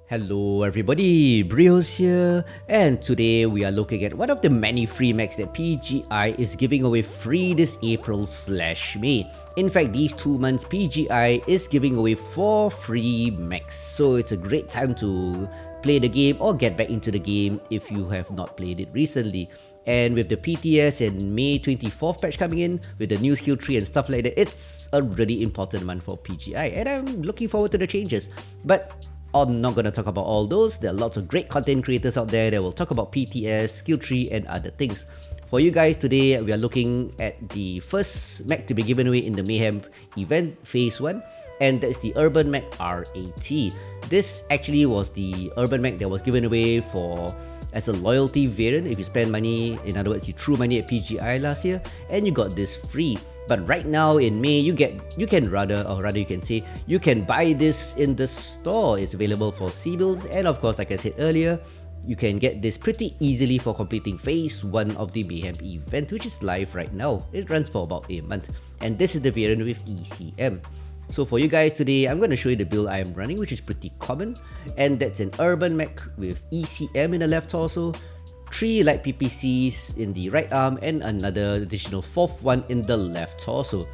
Hello everybody, BrioS here, and today we are looking at one of the many free mechs that PGI is giving away free this April/May. In fact, these 2 months PGI is giving away 4 free mechs, so it's a great time to play the game or get back into the game if you have not played it recently. And with the PTS and May 24th patch coming in, with the new skill tree and stuff like that, it's a really important month for PGI, and I'm looking forward to the changes. But I'm not going to talk about all those. There are lots of great content creators out there that will talk about PTS, skill tree, and other things. For you guys today, we are looking at the first mech to be given away in the Mayhem event, Phase 1, and that's the Urbanmech RAT. This actually was the Urbanmech that was given away as a loyalty variant. If you spend money, in other words, you threw money at PGI last year, and you got this free. But right now in May, you can say you can buy this in the store. It's available for cbills, and of course, like I said earlier, you can get this pretty easily for completing Phase 1 of the Mayhem event, which is live right now. It runs for about a month, and this is the variant with ECM. So for you guys today, I'm going to show you the build I am running, which is pretty common, and that's an Urbanmech with ECM in the left torso, 3 Light PPCs in the right arm, and another additional 4th one in the left torso.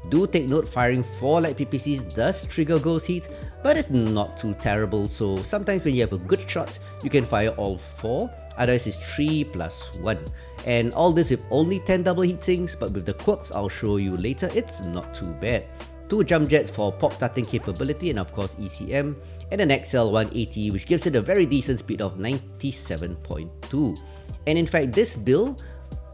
Do take note, firing 4 Light PPCs does trigger ghost heat, but it's not too terrible, so sometimes when you have a good shot, you can fire all 4, otherwise it's 3 plus 1. And all this with only 10 double heat sinks, but with the quirks I'll show you later, it's not too bad. 2 jump jets for pop starting capability, and of course ECM, and an XL 180 which gives it a very decent speed of 97.2. And in fact, this build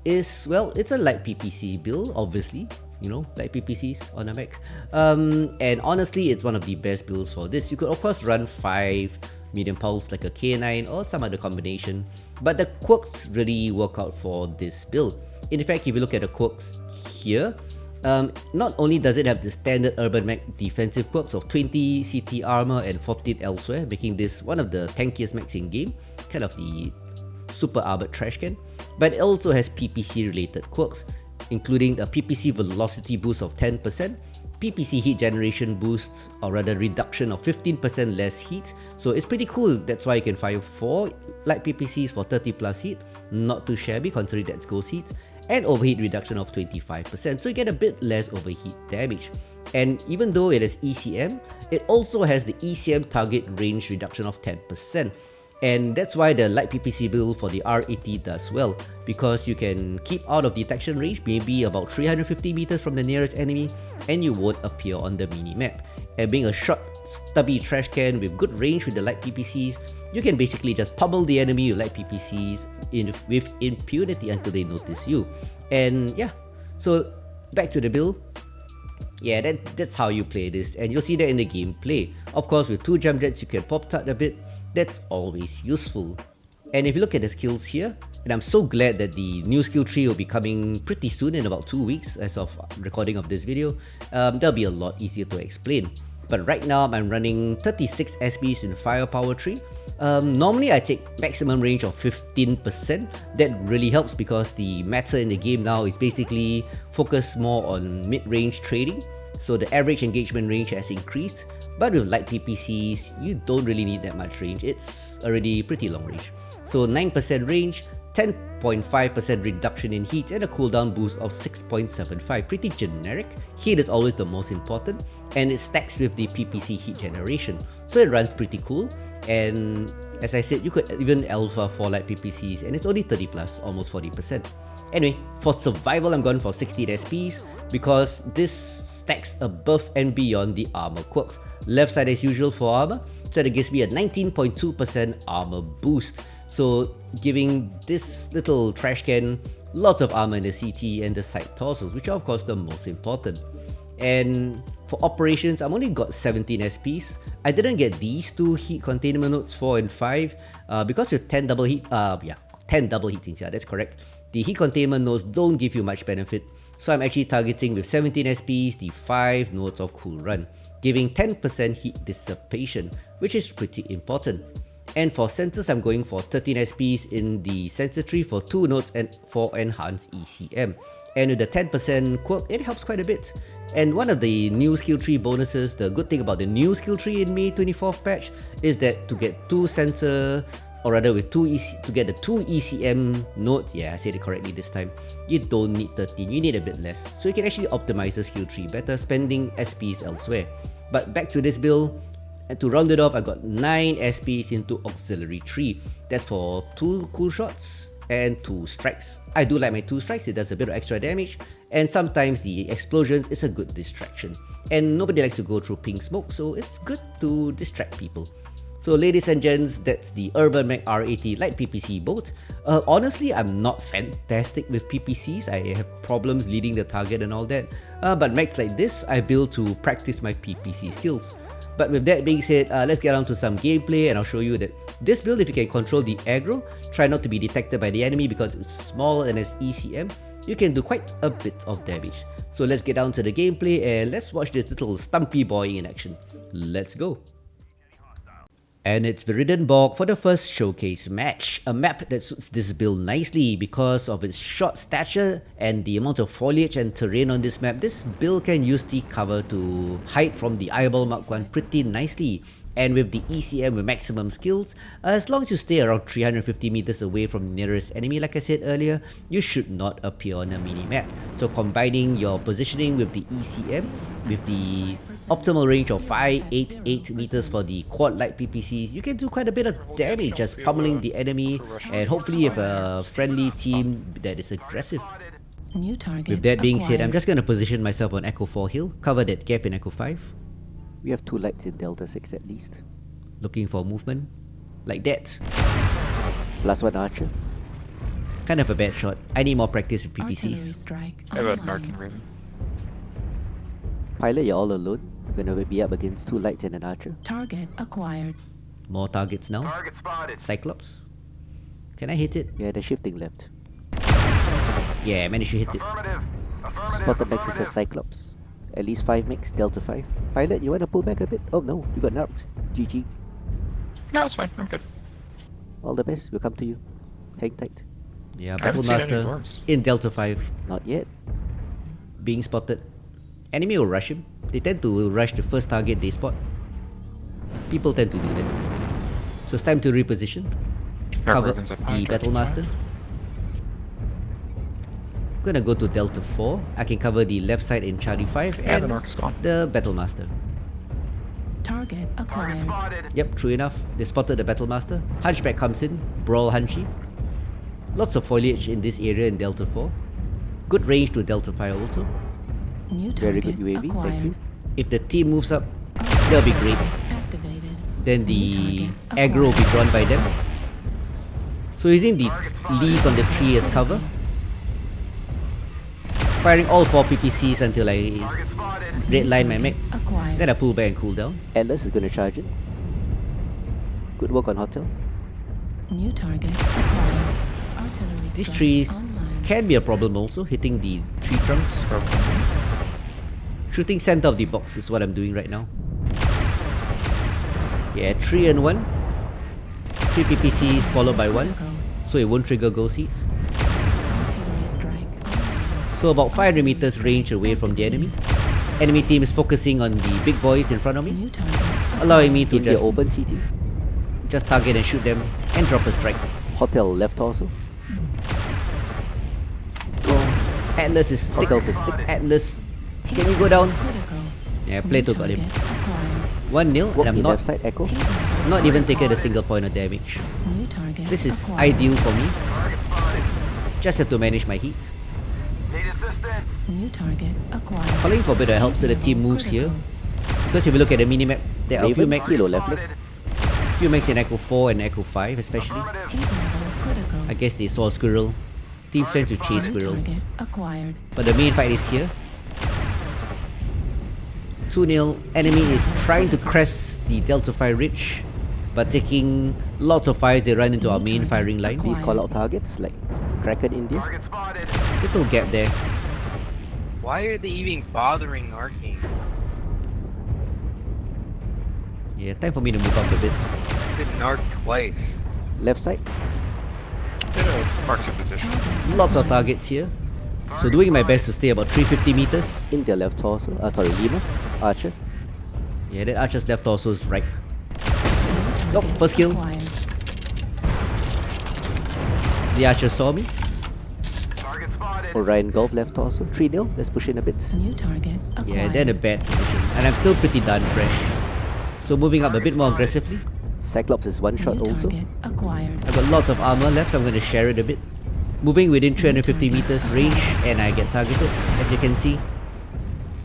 is, well, it's a Light PPC build, obviously, you know, Light PPCs on a mech. And honestly, it's one of the best builds for this. You could of course run 5 medium pulse like a K9 or some other combination, but the quirks really work out for this build. In fact, if you look at the quirks here, not only does it have the standard Urbanmech defensive quirks of 20 CT armor and 14 elsewhere, making this one of the tankiest mechs in game, kind of the super armored trash can, but it also has PPC related quirks, including a PPC velocity boost of 10%, PPC heat generation boost, or rather reduction of 15% less heat, so it's pretty cool. That's why you can fire 4 Light PPCs for 30 plus heat, not too shabby considering that's ghost heat, and overheat reduction of 25%, so you get a bit less overheat damage. And even though it has ECM, it also has the ECM target range reduction of 10%. And that's why the Light PPC build for the RAT does well, because you can keep out of detection range, maybe about 350 meters from the nearest enemy, and you won't appear on the mini-map. And being a short, stubby trash can with good range with the Light PPCs, you can basically just pummel the enemy with Light PPCs with impunity until they notice you. And yeah, so back to the build. Yeah, that's how you play this, and you'll see that in the gameplay. Of course, with 2 jump jets, you can pop tart a bit. That's always useful. And if you look at the skills here, and I'm so glad that the new skill tree will be coming pretty soon, in about 2 weeks as of recording of this video, that'll be a lot easier to explain. But right now, I'm running 36 SPs in firepower tree. Normally I take maximum range of 15%. That really helps because the meta in the game now is basically focused more on mid-range trading, so the average engagement range has increased. But with Light PPCs, you don't really need that much range. It's already pretty long range. So 9% range, 10.5% reduction in heat, and a cooldown boost of 6.75. Pretty generic. Heat is always the most important, and it stacks with the PPC heat generation, so it runs pretty cool. And as I said, you could even alpha for Light PPCs, and it's only 30 plus, almost 40%. Anyway, for survival, I'm going for 16 SPs because this stacks above and beyond the armor quirks. Left side as usual for armor, so that gives me a 19.2% armor boost. So giving this little trash can lots of armor in the CT and the side torsos, which are of course the most important. And for operations, I've only got 17 SPs. I didn't get these 2 heat containment nodes 4 and 5 because with 10 double heat, 10 double heatings, yeah, that's correct. The heat containment nodes don't give you much benefit, so I'm actually targeting with 17 SPs the 5 nodes of Cool Run, giving 10% heat dissipation, which is pretty important. And for sensors, I'm going for 13 SPs in the sensor tree for 2 nodes and for enhanced ECM. And with the 10% quirk, it helps quite a bit. And one of the new skill tree bonuses, the good thing about the new skill tree in May 24th patch is that to get 2 sensor, or rather with to get the 2 ECM nodes, yeah, I said it correctly this time, you don't need 13, you need a bit less. So you can actually optimize the skill tree better, spending SPs elsewhere. But back to this build, and to round it off, I got 9 SPs into auxiliary 3. That's for 2 cool shots and 2 strikes. I do like my 2 strikes, it does a bit of extra damage, and sometimes the explosions is a good distraction. And nobody likes to go through pink smoke, so it's good to distract people. So ladies and gents, that's the Urbanmech R80 Light PPC boat. Honestly, I'm not fantastic with PPCs, I have problems leading the target and all that. But mechs like this, I build to practice my PPC skills. But with that being said, let's get on to some gameplay, and I'll show you that this build, if you can control the aggro, try not to be detected by the enemy because it's small and as ECM, you can do quite a bit of damage. So let's get down to the gameplay and let's watch this little stumpy boy in action. Let's go. And it's Viridianborg for the first showcase match, a map that suits this build nicely because of its short stature and the amount of foliage and terrain on this map. This build can use the cover to hide from the Eyeball Mark 1 pretty nicely. And with the ECM with maximum skills, as long as you stay around 350 meters away from the nearest enemy, like I said earlier, you should not appear on a mini-map. So combining your positioning with the ECM, with the optimal range of 588 meters for the quad light PPCs, you can do quite a bit of damage just pummeling the enemy, and hopefully you have a friendly team that is aggressive. With that being said, I'm just going to position myself on Echo 4 hill, cover that gap in Echo 5. We have 2 lights in Delta 6 at least. Looking for movement. Like that. Plus 1 archer. Kind of a bad shot. I need more practice with PPCs. I have a marking raven. Pilot, you're all alone. You're gonna be up against 2 lights and an archer. Target acquired. More targets now. Target spotted. Cyclops. Can I hit it? Yeah, they're shifting left. Yeah, I managed to hit it. Affirmative. Spotted next is a Cyclops. At least 5 mechs, Delta 5. Pilot, you wanna pull back a bit? Oh no, you got narked. GG. No, it's fine. I'm good. All the best, we'll come to you. Hang tight. Yeah, I haven't seen any Battlemaster dwarves. in Delta 5. Not yet. Being spotted. Enemy will rush him. They tend to rush the first target they spot. People tend to do that. So it's time to reposition. Cover Ravens at the 5, Battlemaster. Gonna go to Delta 4. I can cover the left side in Charlie 5 Yeah, the and Nork's gone. the Battlemaster. Target Target acquired. spotted. Yep, true enough. They spotted the Battlemaster. Hunchback comes in. Brawl Hunchy. Lots of foliage in this area in Delta 4. Good range to Delta 5 also. New Very target good UAV, acquired. thank you. If the team moves up, that'll be great. Activated. Then New the target aggro will be acquired. drawn by them. So using the leaf on the tree as cover. Firing all 4 PPCs until I Target spotted. redline my mech. Acquired. Then I pull back and cool down. Atlas is gonna charge it. Good work on Hotel. New target acquired. Artillery These strike trees online. can be a problem also, hitting the tree trunks. Shooting center of the box is what I'm doing right now. Yeah, 3 and 1. 3 PPCs followed by 1. Critical. So it won't trigger ghost heat. Artillery strike online. So about 500 meters range away from the enemy. Enemy team is focusing on the big boys in front of me, New target allowing me to In the just open CT. target and shoot them and drop a strike. Hotel left torso. Atlas is stick. Hotel's a stick. Atlas, can you go down? critical. Yeah, New Plato got him. target acquired. 1-0 Walk and I'm in not left side, Echo. not even taking a single point of damage. New target This is acquired. ideal for me. Target spotted. Just have to manage my heat. Need assistance. New target acquired. Calling for a bit of help so the team moves here. Because if you look at the minimap, there are a few Raven, mechs, kilo left. Spotted. few mechs in Echo 4 and Echo 5 especially. Affirmative. Heat level critical. I guess they saw a squirrel. Teams tend to chase New squirrels. target acquired. But the main fight is here. 2-0. Enemy is trying to crest the Delta 5 ridge, but taking lots of fires, they run into our main firing line. Please call out targets like Kraken India. Target spotted. Little gap there. Why are they even bothering arcing? Yeah, time for me to move up a bit. Been narked twice. Left side. Did a marks your position. Lots of targets here. So doing my best to stay about 350 meters. In their left torso. Sorry, Lima. Archer. Yeah, that archer's left torso is ripe. Nope, first kill. Acquired. The archer saw me. Target spotted. Orion Golf left torso. 3-0. Let's push in a bit. New target acquired. Yeah, they're in a bad position. And I'm still pretty done fresh. So moving up a bit more aggressively. Cyclops is one shot New also. target acquired. I've got lots of armor left, so I'm going to share it a bit. Moving within 350 meters range, and I get targeted, as you can see.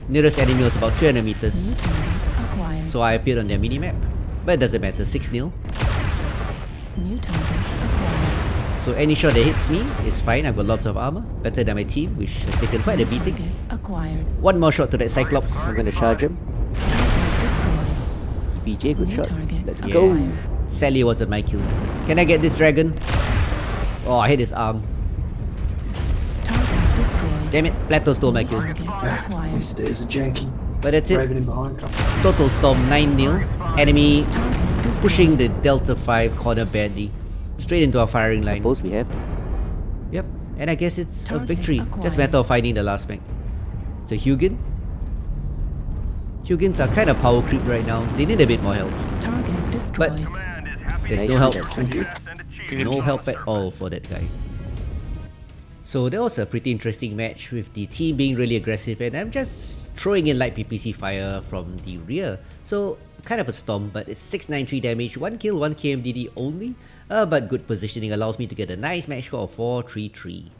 Nearest enemy was about 300 New meters. target acquired. So I appeared on their minimap. But it doesn't matter, 6-0. New target acquired. So any shot that hits me is fine, I've got lots of armor. Better than my team, which has taken quite a New beating. target acquired. One more shot to that Cyclops. I'm gonna charge him. Target destroyed. BJ, good New shot. target Let's Yeah. go. acquired. Sadly, it wasn't my kill. Can I get this dragon? Oh, I hit his arm. Target destroyed. Damn it, Plato stole my kill. Target acquired. There's a janky But that's it. raving in behind. Total storm 9-0. Enemy Target destroyed. pushing the Delta 5 corner badly. Straight into our firing line. Suppose we have this. Yep, and I guess it's a Target victory. acquired. Just matter of finding the last mech. So Hugin. Hugins are kind of power creep right now. They need a bit more help. Target destroyed. Command is happy There's Nice no help. job. Thank you. and achieve. No help at all for that guy. So that was a pretty interesting match with the team being really aggressive, and I'm just throwing in light PPC fire from the rear. So kind of a storm, but it's 693 damage, 1 kill, 1 KMDD only. But good positioning allows me to get a nice match score of 4-3-3.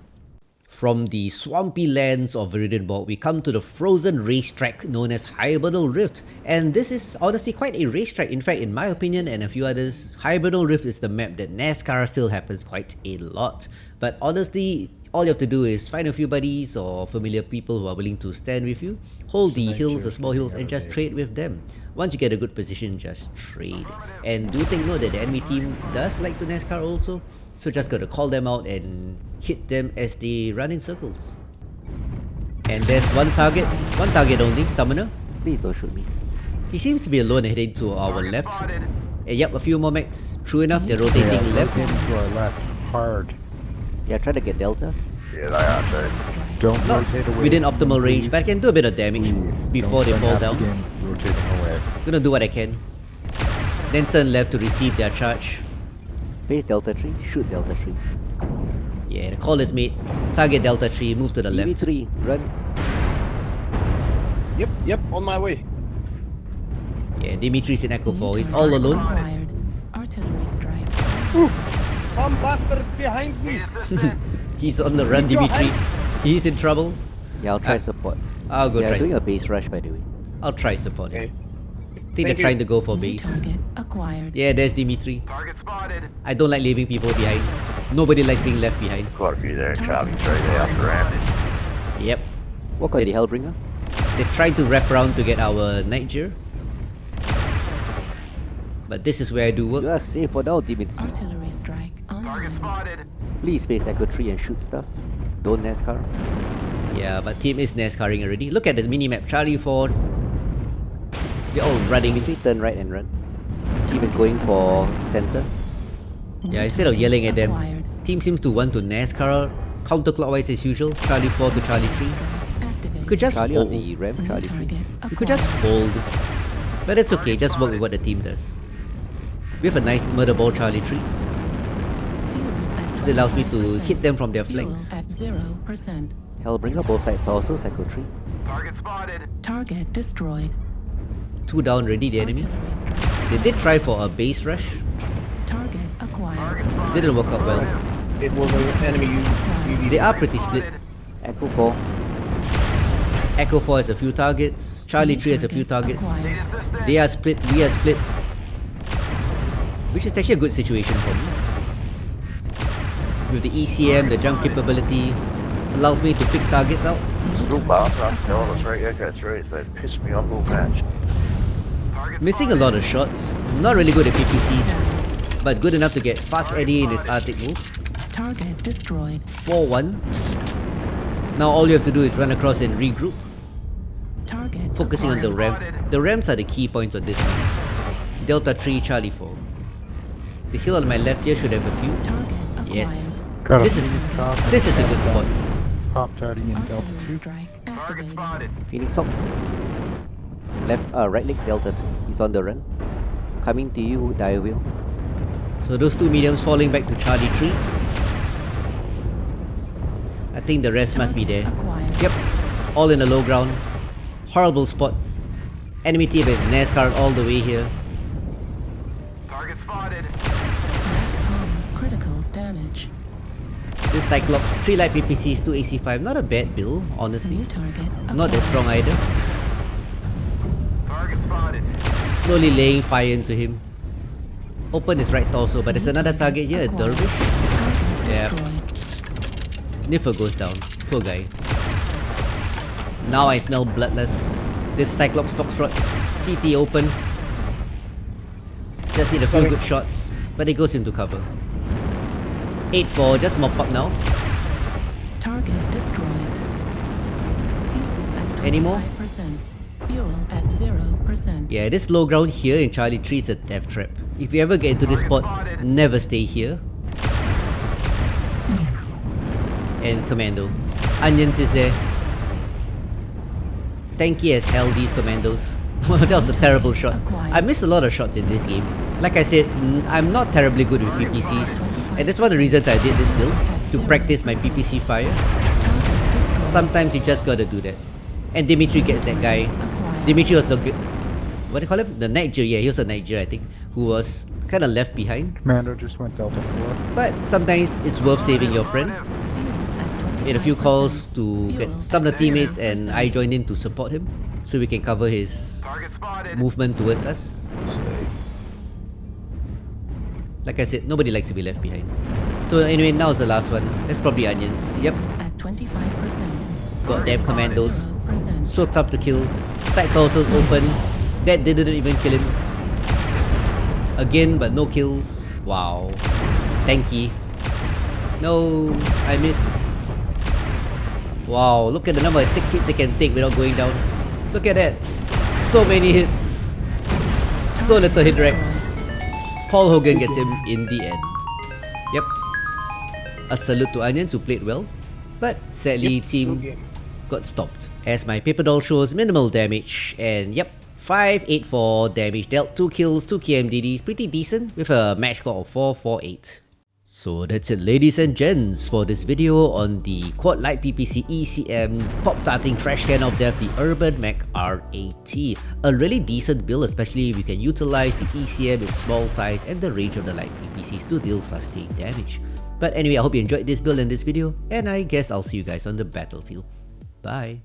From the swampy lands of Viridian, we come to the frozen racetrack known as Hibernal Rift. And this is honestly quite a racetrack. In fact, in my opinion and a few others, Hibernal Rift is the map that NASCAR still happens quite a lot. But honestly, all you have to do is find a few buddies or familiar people who are willing to stand with you, hold the hills, the small hills, and just trade with them. Once you get a good position, just trade. And do take note that the enemy team does like to NASCAR also, so just gotta call them out and hit them as they run in circles. And there's one target only, Summoner. Please don't shoot me. He seems to be alone heading to our Target left. spotted. Yep, a few more mechs. True enough, they're rotating left. To our left, hard. Yeah, try to get Delta. Yeah, they are too. Don't Not rotate away. within optimal range, but I can do a bit of damage before they fall down. Rotating away. Gonna do what I can. Then turn left to receive their charge. Face Delta 3, shoot Delta 3. Yeah, the call is made. Target Delta 3, move to the left. EV3, run. Yep, on my way. Yeah, Dimitri's in Echo 4. He's New all target alone. acquired. Artillery strike. Some bastard behind me. Need assistance. He's on the run, Dimitri. He's in trouble. Yeah, I'll try Ah, support. I'll go They are try doing a support. base rush, by the way. I'll try support Okay. him. I think Thank they're you. trying to go for New base. target acquired. Yeah, there's Dimitri. Target spotted. I don't like leaving people behind. Nobody likes being left behind. Quite a few there. Charlie straight out surrounded. Yep. Walk on the Hellbringer. They're trying to wrap around to get our Night Gear. But this is where I do work. You are safe for now, Dimitri. Artillery strike Target online. spotted. Please face Echo 3 and shoot stuff. Don't NASCAR. Yeah, but team is NASCARing already. Look at the minimap. Charlie 4. They're all running. Dimitri, turn right and run. Team is going for center. New Yeah, instead of target yelling at them, acquired. team seems to want to NASCAR counterclockwise as usual. Charlie 4 to Charlie 3. Activate. You could just Charlie on hold. the ramp, New Charlie 3. target You could just acquired. hold. But it's okay, just work with what the team does. We have a nice murder ball Charlie 3. Fuel at It allows me to 25%. hit them from their Fuel flanks. at 0%. Hellbringer, both side torso, Echo 3. Target spotted. Target destroyed. 2 down already, the enemy. Artillery strike. They did try for a base rush. Target acquired. Target spotted. Didn't work out well. It was an enemy UV. They are pretty split. Echo 4. Echo 4 has a few targets. Charlie 3 has a few targets. Acquired. Need assistance. They are split, we are split. Which is actually a good situation for me. With the ECM, the jump capability, allows me to pick targets out. Real bastard. They're on the straight echo streets. They pissed me off all match. Target Missing a lot of shots. Not really good at PPCs. But good enough to get Fast Eddie in his Arctic move. Target destroyed. 4-1. Now all you have to do is run across and regroup. Target Focusing on the ramp. The ramps are the key points on this map. Delta 3, Charlie 4. The hill on my left here should have a few. Target acquired. Yes. Got This a is top. this is a good spot. Pop tardy in Delta Artillery 2. strike activated. Phoenix Hawk. Right leg Delta 2. He's on the run. Coming to you, Dire Wheel. So those two mediums falling back to Charlie 3. I think the rest must be there. Acquired. Yep, all in the low ground. Horrible spot. Enemy team is NASCAR all the way here. Target spotted. Critical damage. This Cyclops, 3 Light PPCs, 2 AC5. Not a bad build, honestly. New target. Not that strong either. Target spotted. Slowly laying fire into him. Open his right torso, but there's another target here, a Dervish. Yeah. Niffer goes down. Poor guy. Now I smell bloodless. This Cyclops Foxtrot. CT open. Just need a few good shots, but it goes into cover. 8-4, just mop up now. Target destroyed. Fuel at Any more? 25%. Fuel at 0%. Yeah, this low ground here in Charlie 3 is a death trap. If you ever get into this spot, never stay here. And Commando. Onions is there. Tanky as hell, these Commandos. That was a terrible shot. I missed a lot of shots in this game. Like I said, I'm not terribly good with PPCs. And that's one of the reasons I did this build. To practice my PPC fire. Sometimes you just gotta do that. And Dimitri gets that guy. Dimitri was a good... What do you call him? The Niger, yeah, he was a Niger, I think. Who was kind of left behind. Commando just went Delta 4. But sometimes it's worth saving your friend. Made a few calls to get some of the teammates and I joined in to support him. So we can cover his Target spotted. movement towards us. Like I said, nobody likes to be left behind. So anyway, now's the last one. That's probably Onions. Yep. At 25%. Goddamn Commandos. 0%. So tough to kill. Side torsos open. That didn't even kill him. Again, but no kills. Wow. Tanky. No, I missed. Wow, look at the number of hits I can take without going down. Look at that. So many hits. So little hit rate. Paul Hogan gets him in the end. Yep. A salute to Onions who played well. But sadly, team got stopped. As my paper doll shows minimal damage. And yep, 584 damage dealt, 2 kills, 2 KMDDs. Pretty decent with a match score of 448. So that's it, ladies and gents, for this video on the Quad Light PPC ECM pop-tarting trash can of death, the Urbanmech R80. A really decent build, especially if you can utilize the ECM, its small size, and the range of the Light PPCs to deal sustained damage. But anyway, I hope you enjoyed this build and this video, and I guess I'll see you guys on the battlefield. Bye!